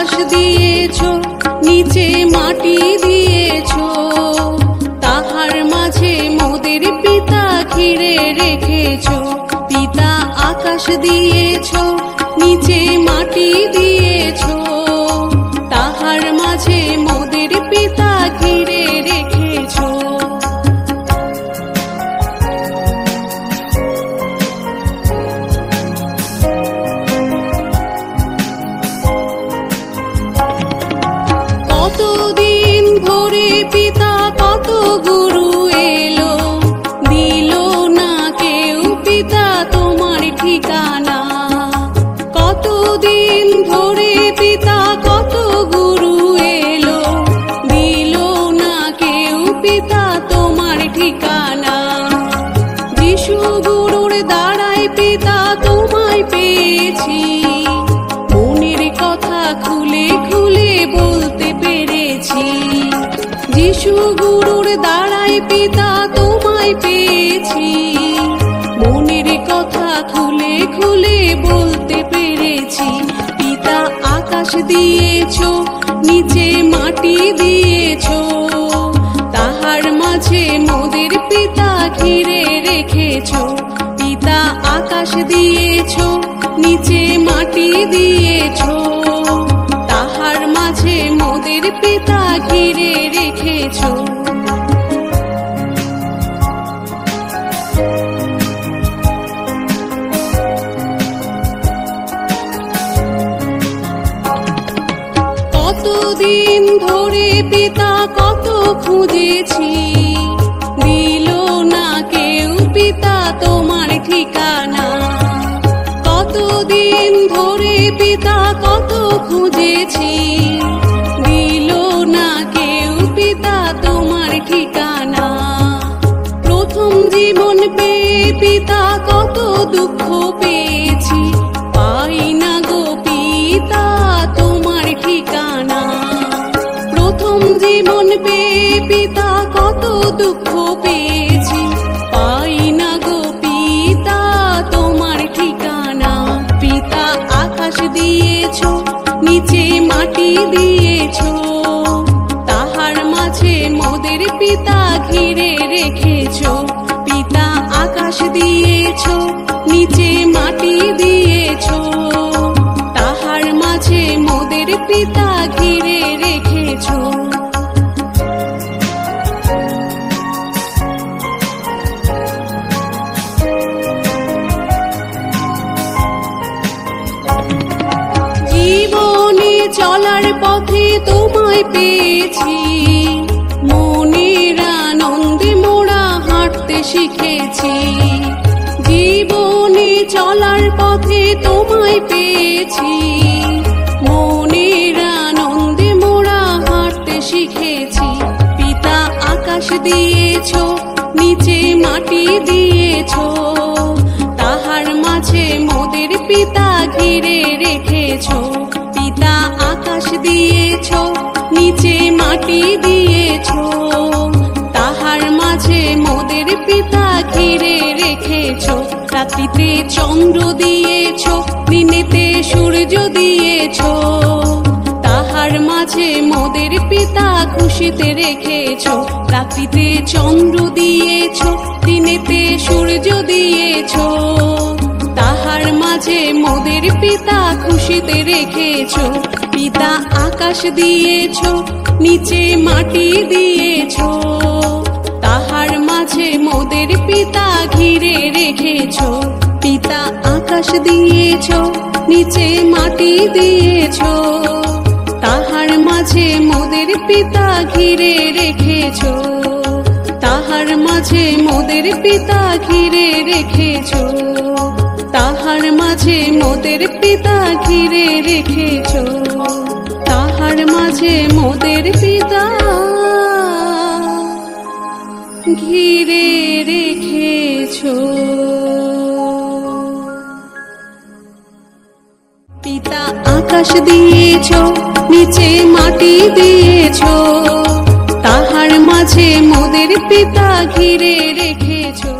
আকাশ দিয়েছো, নিচে মাটি দিয়েছো, তাহার মাঝে মোদের পিতা ঘিরে রেখেছো। পিতা আকাশ দিয়েছো, নিচে মাটি দিয়েছো, তাহার মাঝে মোদের পিতা ঘিরে রেখেছো। কতদিন ধরে পিতা কত গুরু এলো, দিল না কেউ পিতা তোমার ঠিকানা। কতদিন ধরে পিতা কত গুরু এলো, দিল না কেউ পিতা তোমার ঠিকানা। যিশু গুরুর দ্বারাই পিতা তোমায় পেয়েছি, মনের কথা খুলে খুলে বলতে পেরেছি। যিশু গুরুর দ্বারাই পিতা তোমায় পেয়েছি, মনের কথা খুলে খুলে বলতে পেরেছি। পিতা আকাশ দিয়েছো, নিচে মাটি দিয়েছো, তাহার মাঝে মোদের পিতা ঘিরে রেখেছো। পিতা আকাশ দিয়েছো, নিচে মাটি দিয়েছো, তাহার মাঝে মোদের পিতা ঘিরে রেখেছো। কতদিন ধরে পিতা কত খুঁজেছি, দিল না কেউ পিতা তোমার ঠিকানা। কতদিন ধরে পিতা কত খুঁজেছি, দিল না কেউ পিতা তোমার ঠিকানা। প্রথম জীবন পেয়ে পিতা কত দুঃখ পেয়েছি, পাই না গো পিতা তোমার ঠিকানা। প্রথম জীবন পেয়ে পিতা কত দুঃখ পেয়েছি, পাই না গো পিতা তোমার ঠিকানা। পিতা আকাশ দিয়েছো, নিচে মাটি দিয়েছো, তাহার মাঝে মোদের পিতা ঘিরে রেখেছো। পিতা আকাশ দিয়েছো, নিচে মাটি দিয়েছো, তাহার মাঝে মোদের পিতা ঘিরে রেখেছো। জীবনে চলার পথে তোমায় পেয়েছি, মনের আনন্দে মোরা হাঁটতে শিখেছি। জীবনে চলার পথে তোমায় পেয়েছি, মনের আনন্দে মোরা হাঁটতে শিখেছি। পিতা আকাশ দিয়েছো, নিচে মাটি দিয়েছো, তাহার মাঝে মোদের পিতা ঘিরে রেখেছো। পিতা আকাশ দিয়েছো, নিচে মাটি দিয়েছো, তাহার মাঝে মোদের পিতা ঘিরে রেখেছো। রাত্রিতে চন্দ্র দিয়েছো, দিনেতে সূর্য দিয়েছো, তাহার মাঝে মোদের পিতা খুশিতে রেখেছো। রাত্রিতে চন্দ্র দিয়েছো, দিনেতে সূর্য দিয়েছো, তাহার মাঝে মোদের পিতা খুশিতে রেখেছো। পিতা আকাশ দিয়েছো, নিচে মাটি দিয়েছো, তাহার মাঝে মোদের পিতা ঘিরে রেখেছো। পিতা আকাশ দিয়েছো, নিচে মাটি দিয়েছো, তাহার মাঝে মোদের পিতা ঘিরে রেখেছো। তাহার মাঝে মোদের পিতা ঘিরে রেখেছো, তাহার মাঝে মোদের পিতা ঘিরে রেখেছো, তাহার মাঝে মোদের পিতা ঘিরে রেখেছো। পিতা আকাশ দিয়েছো, নিচে মাটি দিয়েছো, তাহার মাঝে মোদের পিতা ঘিরে রেখেছো।